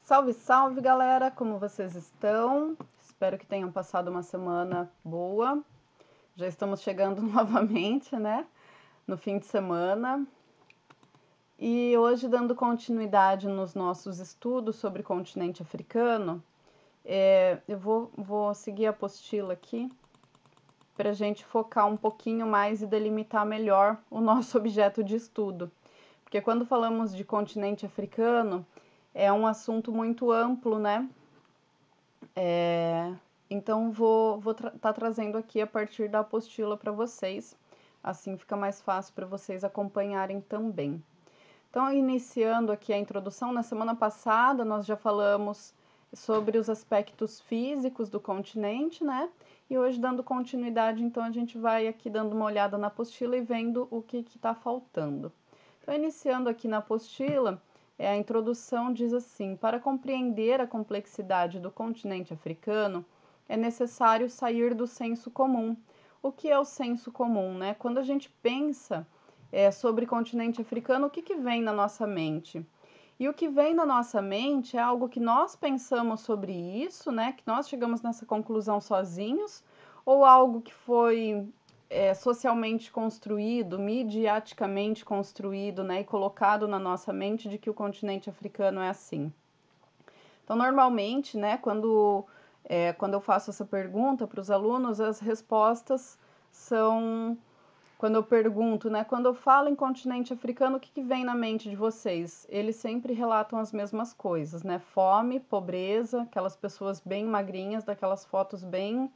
Salve, salve, galera! Como vocês estão? Espero que tenham passado uma semana boa. Já estamos chegando novamente, né? No fim de semana. E hoje, dando continuidade nos nossos estudos sobre o continente africano, eu vou seguir a apostila aqui para a gente focar um pouquinho mais e delimitar melhor o nosso objeto de estudo. Porque quando falamos de continente africano, é um assunto muito amplo, né? Então, vou estar trazendo aqui a partir da apostila para vocês, assim fica mais fácil para vocês acompanharem também. Então, iniciando aqui a introdução, na semana passada nós já falamos sobre os aspectos físicos do continente, né? E hoje, dando continuidade, então a gente vai aqui dando uma olhada na apostila e vendo o que está faltando. Então, iniciando aqui na apostila, a introdução diz assim: para compreender a complexidade do continente africano, é necessário sair do senso comum. O que é o senso comum, né? Quando a gente pensa sobre continente africano, o que vem na nossa mente? E o que vem na nossa mente é algo que nós pensamos sobre isso, né? Que nós chegamos nessa conclusão sozinhos, ou algo que foi socialmente construído, midiaticamente construído, né? E colocado na nossa mente de que o continente africano é assim. Então, normalmente, né? Quando eu faço essa pergunta para os alunos, as respostas são... Quando eu pergunto, né, quando eu falo em continente africano, o que vem na mente de vocês? Eles sempre relatam as mesmas coisas, né? Fome, pobreza, aquelas pessoas bem magrinhas, daquelas fotos bem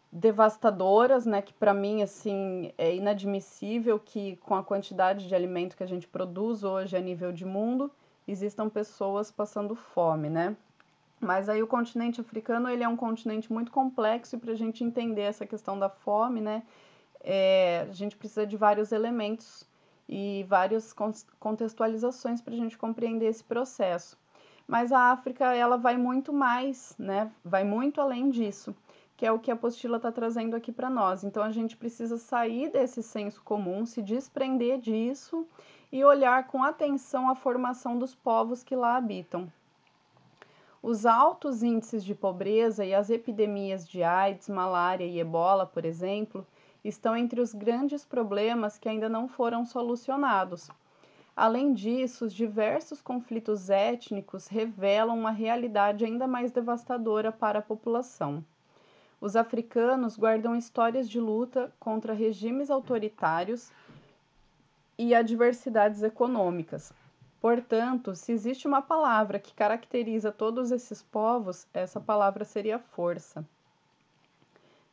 devastadoras, né? Que para mim, assim, é inadmissível que com a quantidade de alimento que a gente produz hoje a nível de mundo, existam pessoas passando fome, né? Mas aí o continente africano, ele é um continente muito complexo e para a gente entender essa questão da fome, né? A gente precisa de vários elementos e várias contextualizações para a gente compreender esse processo. Mas a África, ela vai muito mais, né? Vai muito além disso, que é o que a apostila está trazendo aqui para nós. Então, a gente precisa sair desse senso comum, se desprender disso e olhar com atenção a formação dos povos que lá habitam. Os altos índices de pobreza e as epidemias de AIDS, malária e ebola, por exemplo, estão entre os grandes problemas que ainda não foram solucionados. Além disso, os diversos conflitos étnicos revelam uma realidade ainda mais devastadora para a população. Os africanos guardam histórias de luta contra regimes autoritários e adversidades econômicas. Portanto, se existe uma palavra que caracteriza todos esses povos, essa palavra seria força.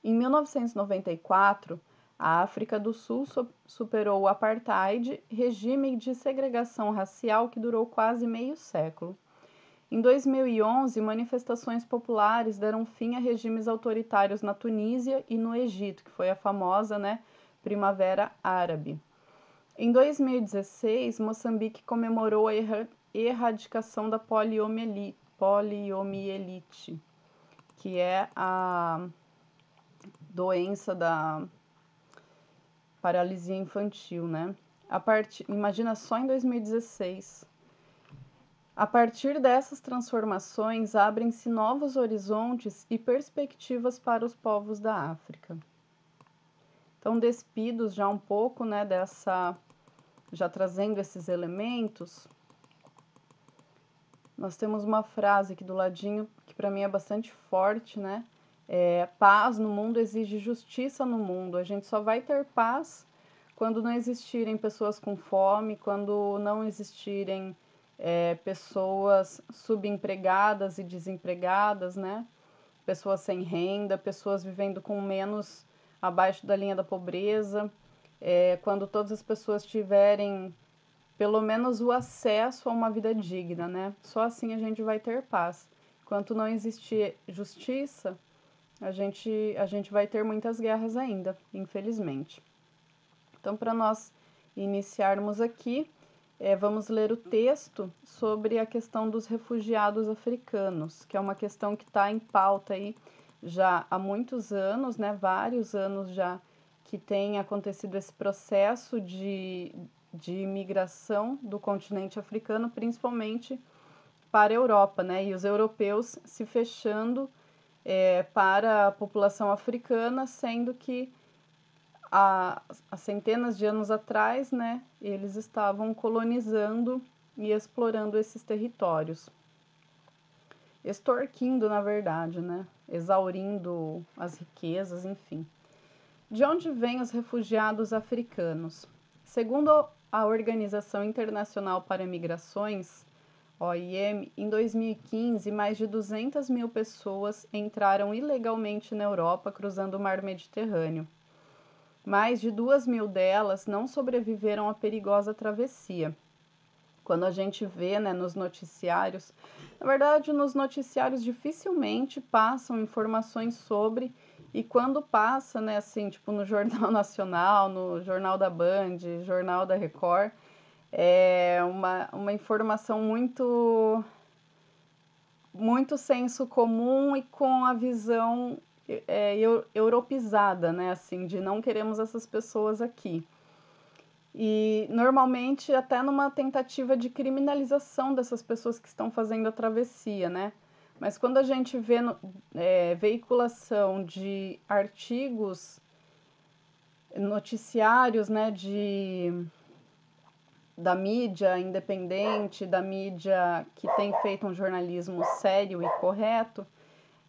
Em 1994, a África do Sul superou o apartheid, regime de segregação racial que durou quase meio século. Em 2011, manifestações populares deram fim a regimes autoritários na Tunísia e no Egito, que foi a famosa, né, Primavera Árabe. Em 2016, Moçambique comemorou a erradicação da poliomielite, que é a doença da paralisia infantil, né? Imagina só em 2016. A partir dessas transformações, abrem-se novos horizontes e perspectivas para os povos da África. Então, despidos já um pouco, né, já trazendo esses elementos, nós temos uma frase aqui do ladinho que para mim é bastante forte, né? Paz no mundo exige justiça no mundo. A gente só vai ter paz quando não existirem pessoas com fome, quando não existirem pessoas subempregadas e desempregadas, né? Pessoas sem renda, pessoas vivendo com menos abaixo da linha da pobreza, quando todas as pessoas tiverem pelo menos o acesso a uma vida digna, né? Só assim a gente vai ter paz. Enquanto não existir justiça, a gente vai ter muitas guerras ainda, infelizmente. Então, para nós iniciarmos aqui, vamos ler o texto sobre a questão dos refugiados africanos, que é uma questão que está em pauta aí já há muitos anos, né? Vários anos já que tem acontecido esse processo de imigração do continente africano, principalmente para a Europa, né? E os europeus se fechando para a população africana, sendo que há centenas de anos atrás, né, eles estavam colonizando e explorando esses territórios. Extorquindo, na verdade, né? Exaurindo as riquezas, enfim. De onde vêm os refugiados africanos? Segundo a Organização Internacional para Migrações, OIM, em 2015, mais de 200 mil pessoas entraram ilegalmente na Europa cruzando o Mar Mediterrâneo. Mais de 2 mil delas não sobreviveram à perigosa travessia. Quando a gente vê, né, nos noticiários, na verdade, nos noticiários dificilmente passam informações sobre, e quando passa, né, assim, tipo no Jornal Nacional, no Jornal da Band, Jornal da Record, é uma informação muito senso comum e com a visão europeizada, né, assim, de não queremos essas pessoas aqui. E normalmente até numa tentativa de criminalização dessas pessoas que estão fazendo a travessia, né? Mas quando a gente vê veiculação de artigos, noticiários, né, da mídia independente, da mídia que tem feito um jornalismo sério e correto,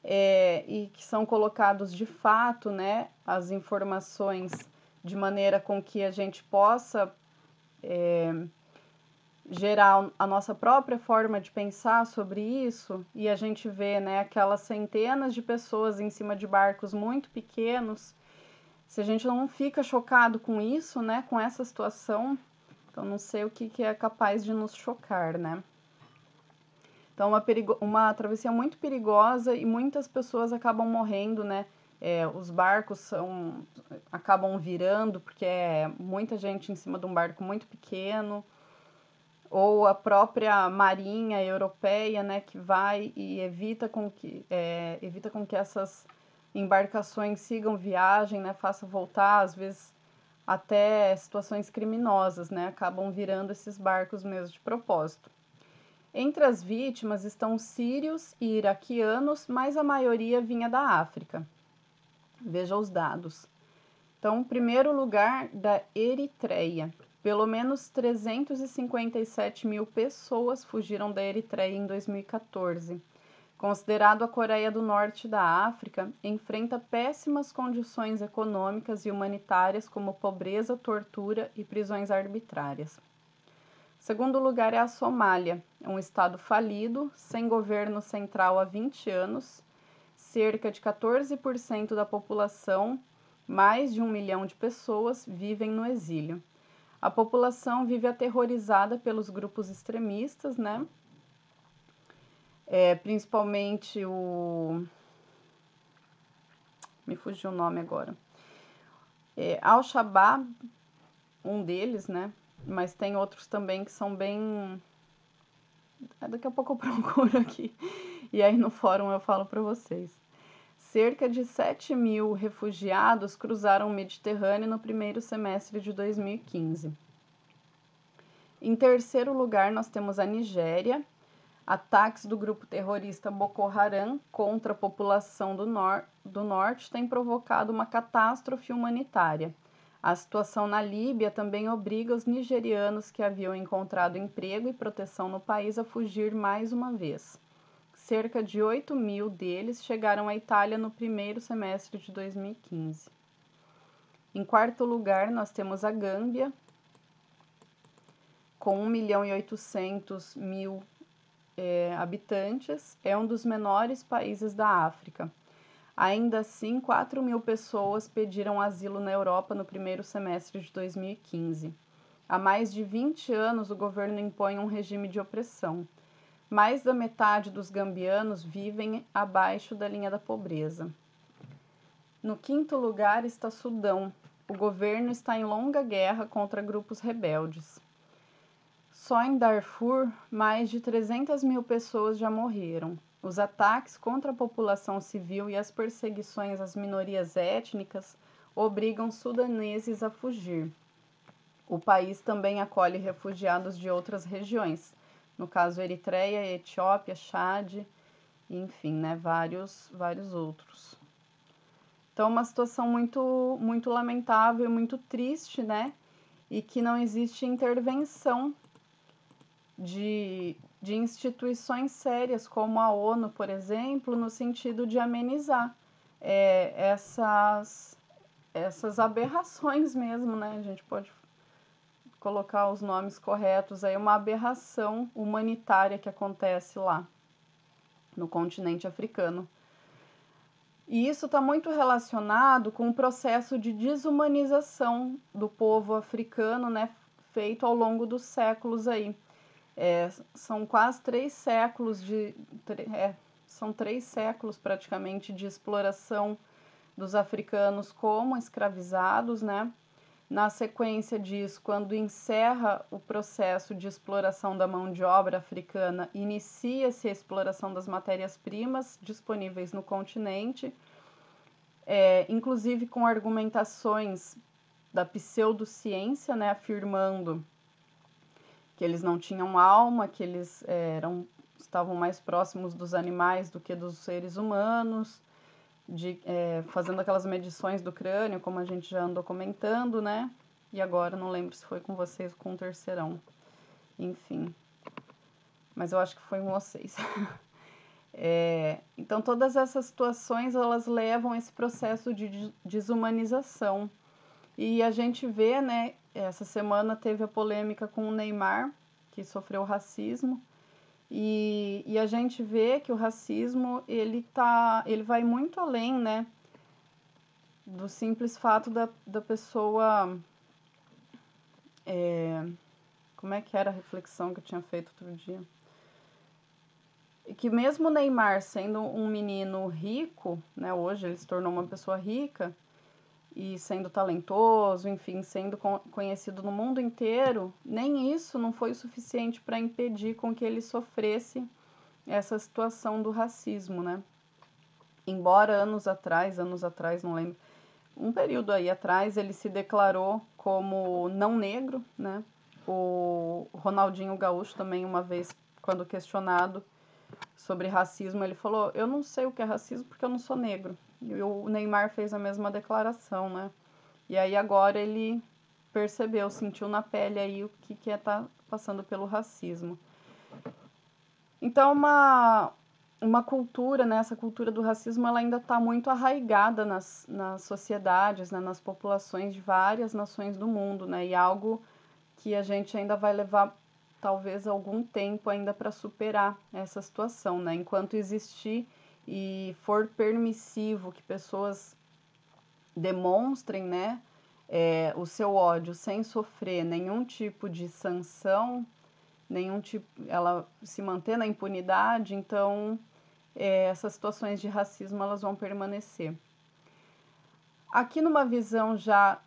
e que são colocados de fato, né, as informações de maneira com que a gente possa gerar a nossa própria forma de pensar sobre isso, e a gente vê, né, aquelas centenas de pessoas em cima de barcos muito pequenos. Se a gente não fica chocado com isso, né, com essa situação, então não sei o que é capaz de nos chocar, né? Então uma travessia muito perigosa e muitas pessoas acabam morrendo, né? Os barcos acabam virando porque é muita gente em cima de um barco muito pequeno, ou a própria marinha europeia, né, que vai e evita com que essas embarcações sigam viagem, né, faça voltar, às vezes até situações criminosas, né, acabam virando esses barcos mesmo de propósito. Entre as vítimas estão sírios e iraquianos, mas a maioria vinha da África. Veja os dados. Então, primeiro lugar da Eritreia. Pelo menos 357 mil pessoas fugiram da Eritreia em 2014. Considerado a Coreia do Norte da África, enfrenta péssimas condições econômicas e humanitárias, como pobreza, tortura e prisões arbitrárias. Segundo lugar é a Somália, um estado falido, sem governo central há 20 anos, cerca de 14% da população, mais de 1 milhão de pessoas, vivem no exílio. A população vive aterrorizada pelos grupos extremistas, né? Principalmente me fugiu o nome agora. Al-Shabaab, um deles, né? Mas tem outros também que são bem... Daqui a pouco eu procuro aqui. E aí no fórum eu falo para vocês. Cerca de 7 mil refugiados cruzaram o Mediterrâneo no primeiro semestre de 2015. Em terceiro lugar, nós temos a Nigéria. Ataques do grupo terrorista Boko Haram contra a população do norte têm provocado uma catástrofe humanitária. A situação na Líbia também obriga os nigerianos que haviam encontrado emprego e proteção no país a fugir mais uma vez. Cerca de 8 mil deles chegaram à Itália no primeiro semestre de 2015. Em quarto lugar, nós temos a Gâmbia, com 1.800.000 habitantes, é um dos menores países da África. Ainda assim, 4 mil pessoas pediram asilo na Europa no primeiro semestre de 2015. Há mais de 20 anos, o governo impõe um regime de opressão. Mais da metade dos gambianos vivem abaixo da linha da pobreza. No quinto lugar está Sudão. O governo está em longa guerra contra grupos rebeldes. Só em Darfur, mais de 300 mil pessoas já morreram. Os ataques contra a população civil e as perseguições às minorias étnicas obrigam sudaneses a fugir. O país também acolhe refugiados de outras regiões, no caso Eritreia, Etiópia, Chad, enfim, né, vários outros. Então, uma situação muito lamentável, muito triste, né, e que não existe intervenção de instituições sérias como a ONU, por exemplo, no sentido de amenizar essas aberrações mesmo, né? A gente pode colocar os nomes corretos aí, uma aberração humanitária que acontece lá no continente africano. E isso está muito relacionado com o processo de desumanização do povo africano, né, feito ao longo dos séculos aí. São quase 3 séculos são 3 séculos praticamente de exploração dos africanos como escravizados, né? Na sequência disso, quando encerra o processo de exploração da mão de obra africana, inicia-se a exploração das matérias-primas disponíveis no continente, inclusive com argumentações da pseudociência, né, afirmando que eles não tinham alma, que eles estavam mais próximos dos animais do que dos seres humanos, fazendo aquelas medições do crânio, como a gente já andou comentando, né? E agora, não lembro se foi com vocês ou com o terceirão. Enfim. Mas eu acho que foi com vocês. Então, todas essas situações, elas levam a esse processo de desumanização. E a gente vê, né? Essa semana teve a polêmica com o Neymar, que sofreu racismo. E a gente vê que o racismo, ele vai muito além, né, do simples fato da pessoa... como é que era a reflexão que eu tinha feito outro dia? Que mesmo o Neymar sendo um menino rico, né, hoje ele se tornou uma pessoa rica, e sendo talentoso, enfim, sendo conhecido no mundo inteiro, nem isso não foi o suficiente para impedir com que ele sofresse essa situação do racismo, né? Embora anos atrás, não lembro, um período aí atrás, ele se declarou como não negro, né? O Ronaldinho Gaúcho também, uma vez, quando questionado sobre racismo, ele falou: eu não sei o que é racismo porque eu não sou negro. E o Neymar fez a mesma declaração, né? E aí agora ele percebeu, sentiu na pele aí o que é estar passando pelo racismo. Então, uma cultura, né, essa cultura do racismo, ela ainda está muito arraigada nas sociedades, né, nas populações de várias nações do mundo, né, e algo que a gente ainda vai levar talvez algum tempo ainda para superar essa situação, né, enquanto existir e for permissivo que pessoas demonstrem, né, o seu ódio sem sofrer nenhum tipo de sanção, ela se manter na impunidade, então essas situações de racismo elas vão permanecer. Aqui numa visão já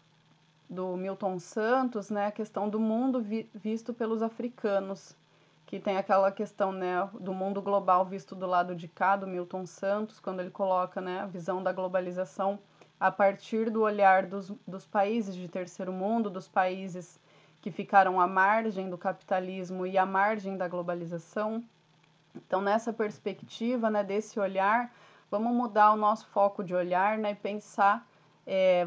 do Milton Santos, né, a questão do mundo visto pelos africanos, que tem aquela questão, né, do mundo global visto do lado de cá, do Milton Santos, quando ele coloca, né, a visão da globalização a partir do olhar dos países de terceiro mundo, dos países que ficaram à margem do capitalismo e à margem da globalização. Então, nessa perspectiva, né, desse olhar, vamos mudar o nosso foco de olhar, né, e pensar,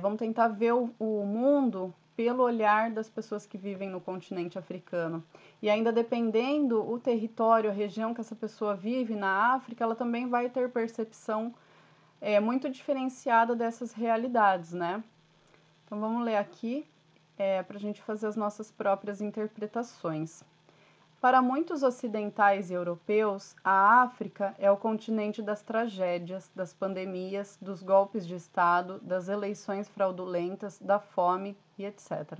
vamos tentar ver o mundo pelo olhar das pessoas que vivem no continente africano. E ainda dependendo o território, a região que essa pessoa vive na África, ela também vai ter percepção muito diferenciada dessas realidades, né? Então, vamos ler aqui para a gente fazer as nossas próprias interpretações. Para muitos ocidentais e europeus, a África é o continente das tragédias, das pandemias, dos golpes de Estado, das eleições fraudulentas, da fome e etc.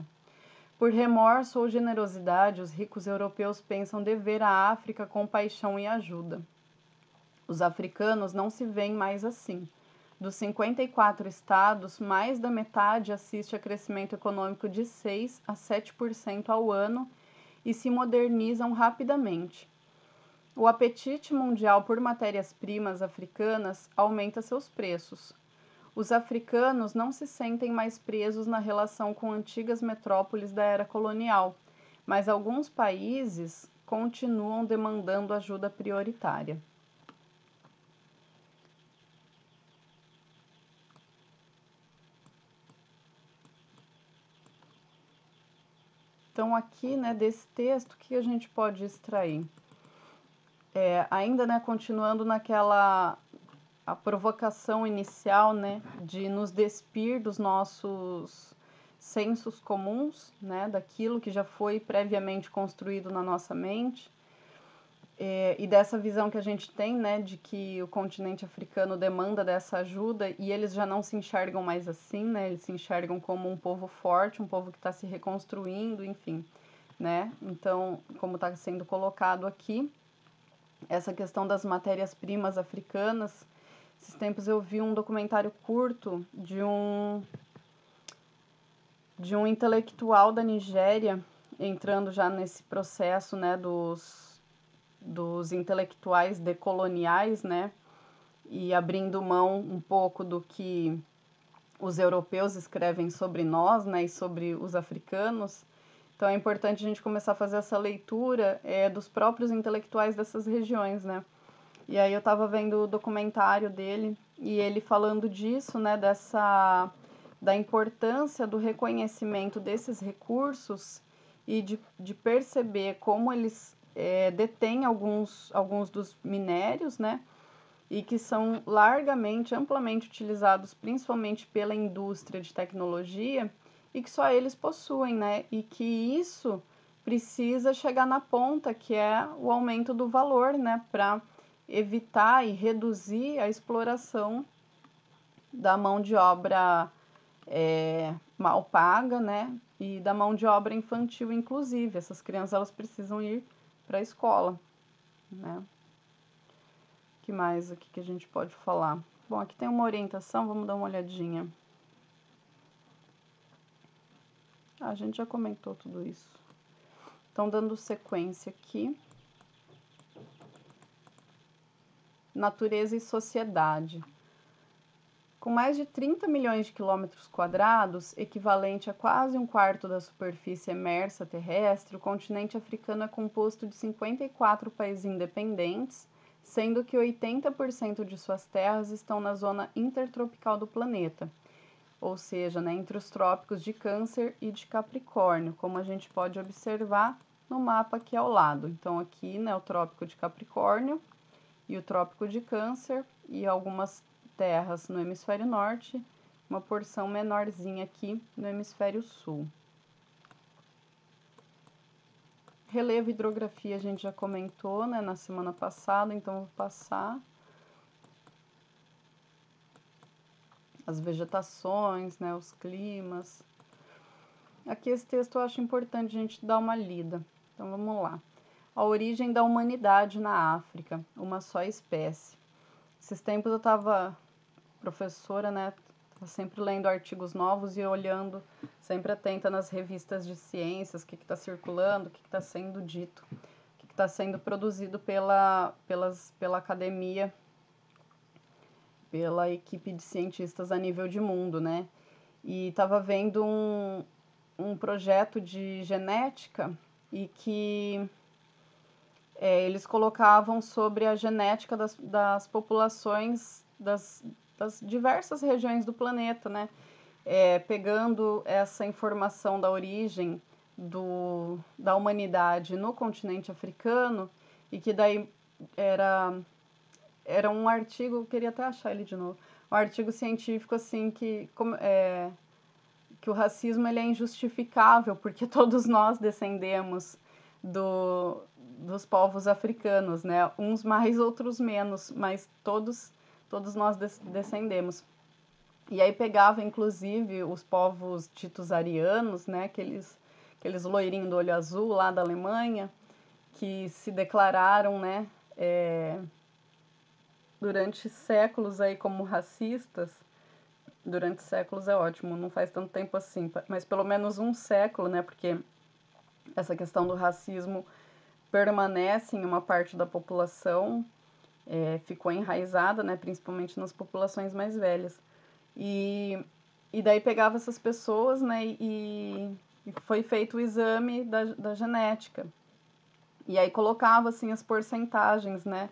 Por remorso ou generosidade, os ricos europeus pensam dever à África compaixão e ajuda. Os africanos não se veem mais assim. Dos 54 estados, mais da metade assiste a crescimento econômico de 6 a 7% ao ano e se modernizam rapidamente. O apetite mundial por matérias-primas africanas aumenta seus preços. Os africanos não se sentem mais presos na relação com antigas metrópoles da era colonial, mas alguns países, continuam demandando ajuda prioritária. Então, aqui, né, desse texto, o que a gente pode extrair? Ainda, né, continuando naquela a provocação inicial, né, de nos despir dos nossos sensos comuns, né, daquilo que já foi previamente construído na nossa mente, e dessa visão que a gente tem, né, de que o continente africano demanda dessa ajuda e eles já não se enxergam mais assim, né, eles se enxergam como um povo forte, um povo que está se reconstruindo, enfim, né, então, como está sendo colocado aqui, essa questão das matérias-primas africanas. Esses tempos eu vi um documentário curto de um intelectual da Nigéria, entrando já nesse processo, né, dos intelectuais decoloniais, né, e abrindo mão um pouco do que os europeus escrevem sobre nós, né, e sobre os africanos. Então é importante a gente começar a fazer essa leitura dos próprios intelectuais dessas regiões, né. E aí eu estava vendo o documentário dele e ele falando disso, né, da importância do reconhecimento desses recursos e de perceber como eles detêm alguns dos minérios, né, e que são largamente, amplamente utilizados, principalmente pela indústria de tecnologia, e que só eles possuem, né, e que isso precisa chegar na ponta, que é o aumento do valor, né, para evitar e reduzir a exploração da mão de obra mal paga, né, e da mão de obra infantil, inclusive. Essas crianças elas precisam ir para a escola, né. O que mais aqui que a gente pode falar? Bom, aqui tem uma orientação, vamos dar uma olhadinha. A gente já comentou tudo isso. Então, dando sequência aqui. Natureza e sociedade. Com mais de 30 milhões de quilômetros quadrados, equivalente a quase um quarto da superfície emersa terrestre, o continente africano é composto de 54 países independentes, sendo que 80% de suas terras estão na zona intertropical do planeta, ou seja, né, entre os trópicos de Câncer e de Capricórnio, como a gente pode observar no mapa aqui ao lado. Então aqui, né, o trópico de Capricórnio e o trópico de Câncer e algumas terras no hemisfério norte, uma porção menorzinha aqui no hemisfério sul. Relevo e hidrografia a gente já comentou, né, na semana passada, então vou passar. As vegetações, né, os climas. Aqui esse texto eu acho importante a gente dar uma lida. Então vamos lá. A origem da humanidade na África, uma só espécie. Esses tempos eu estava professora, né, estava sempre lendo artigos novos e olhando, sempre atenta nas revistas de ciências, o que está circulando, o que está sendo dito, o que está sendo produzido pela academia, pela equipe de cientistas a nível de mundo, né? E estava vendo um projeto de genética e que eles colocavam sobre a genética das populações das diversas regiões do planeta, né? Pegando essa informação da origem da humanidade no continente africano e que daí era um artigo, eu queria até achar ele de novo, um artigo científico assim que o racismo ele é injustificável porque todos nós descendemos dos povos africanos, né? Uns mais, outros menos, mas todos nós descendemos. E aí pegava, inclusive, os povos ditos arianos, né? Aqueles loirinhos do olho azul lá da Alemanha, que se declararam, né? Durante séculos aí como racistas. Durante séculos é ótimo, não faz tanto tempo assim, mas pelo menos um século, né? Porque essa questão do racismo permanece em uma parte da população, ficou enraizada, né? Principalmente nas populações mais velhas. E daí pegava essas pessoas, né? E foi feito o exame da genética. E aí colocava assim as porcentagens, né?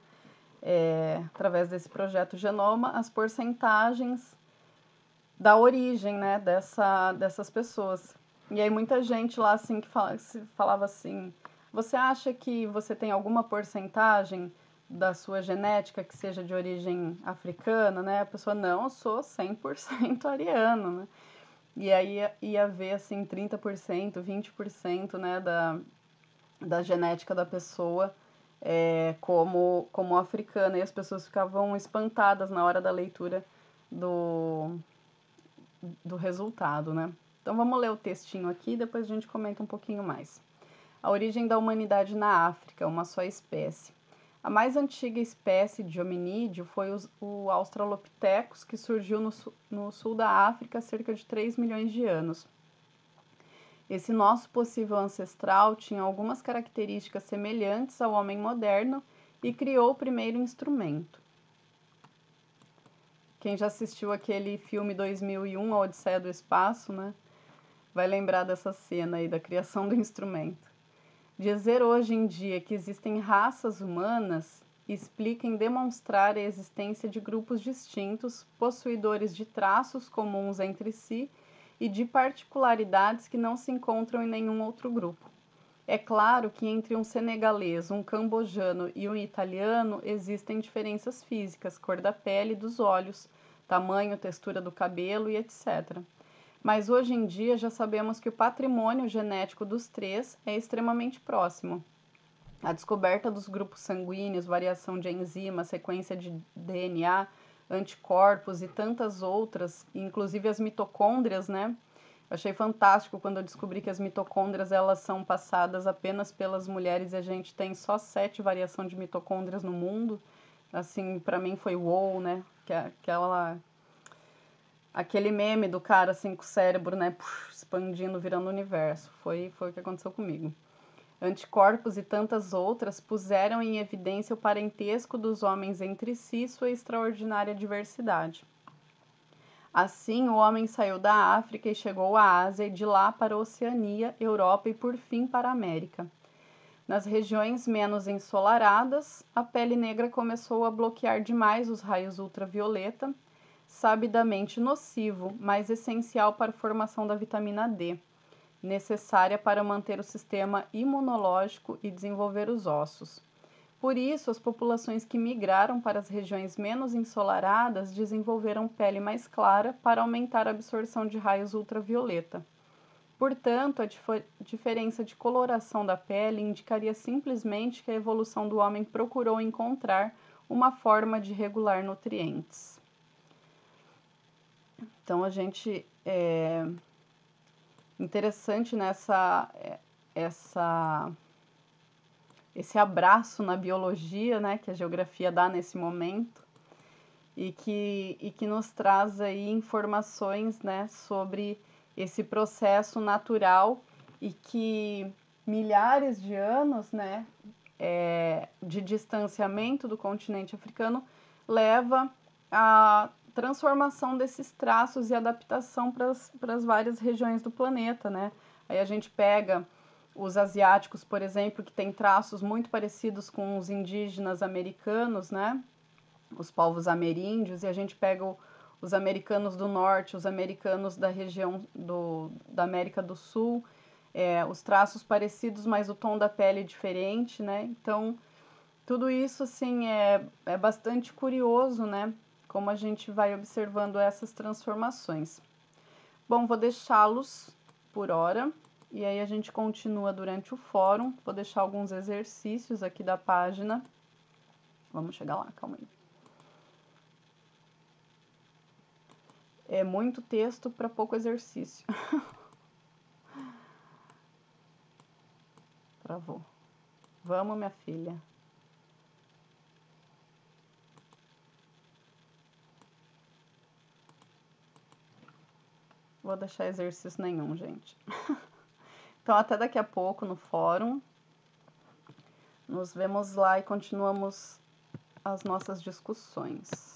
Através desse projeto Genoma, as porcentagens da origem, né, dessas pessoas. E aí muita gente lá assim que falava assim: você acha que você tem alguma porcentagem da sua genética que seja de origem africana, né? A pessoa: não, eu sou 100% ariano, né? E aí ia ver assim 30%, 20%, né, da genética da pessoa como africana. E as pessoas ficavam espantadas na hora da leitura do resultado, né? Então vamos ler o textinho aqui e depois a gente comenta um pouquinho mais. A origem da humanidade na África, uma só espécie. A mais antiga espécie de hominídeo foi o Australopithecus, que surgiu no sul da África há cerca de 3 milhões de anos. Esse nosso possível ancestral tinha algumas características semelhantes ao homem moderno e criou o primeiro instrumento. Quem já assistiu aquele filme 2001, A Odisseia do Espaço, né, vai lembrar dessa cena aí da criação do instrumento. Dizer hoje em dia que existem raças humanas explica em demonstrar a existência de grupos distintos, possuidores de traços comuns entre si e de particularidades que não se encontram em nenhum outro grupo. É claro que entre um senegalês, um cambojano e um italiano existem diferenças físicas, cor da pele e dos olhos, tamanho, textura do cabelo e etc. Mas hoje em dia já sabemos que o patrimônio genético dos três é extremamente próximo. A descoberta dos grupos sanguíneos, variação de enzimas, sequência de DNA, anticorpos e tantas outras, inclusive as mitocôndrias, né? Eu achei fantástico quando eu descobri que as mitocôndrias elas são passadas apenas pelas mulheres e a gente tem só 7 variações de mitocôndrias no mundo. Assim, para mim foi wow, né? Aquele meme do cara assim com o cérebro, né, expandindo, virando o universo. Foi o que aconteceu comigo. Anticorpos e tantas outras puseram em evidência o parentesco dos homens entre si e sua extraordinária diversidade. Assim, o homem saiu da África e chegou à Ásia e de lá para a Oceania, Europa e por fim para a América. Nas regiões menos ensolaradas, a pele negra começou a bloquear demais os raios ultravioleta, sabidamente nocivo, mas essencial para a formação da vitamina D, necessária para manter o sistema imunológico e desenvolver os ossos. Por isso, as populações que migraram para as regiões menos ensolaradas desenvolveram pele mais clara para aumentar a absorção de raios ultravioleta. Portanto, a diferença de coloração da pele indicaria simplesmente que a evolução do homem procurou encontrar uma forma de regular nutrientes. Então, a gente interessante esse abraço na biologia, né, que a geografia dá nesse momento e que nos traz aí informações, né, sobre esse processo natural e que milhares de anos, né, de distanciamento do continente africano leva à transformação desses traços e adaptação para as várias regiões do planeta, né? Aí a gente pega os asiáticos, por exemplo, que têm traços muito parecidos com os indígenas americanos, né? Os povos ameríndios, e a gente pega os americanos do norte, os americanos da região da América do Sul, os traços parecidos, mas o tom da pele é diferente, né? Então, tudo isso, assim, é bastante curioso, né? Como a gente vai observando essas transformações. Bom, vou deixá-los por hora e aí a gente continua durante o fórum. Vou deixar alguns exercícios aqui da página. Vamos chegar lá, calma aí. É muito texto para pouco exercício. Travou. Vamos, minha filha. Vou deixar exercício nenhum, gente. Então, até daqui a pouco no fórum. Nos vemos lá e continuamos as nossas discussões.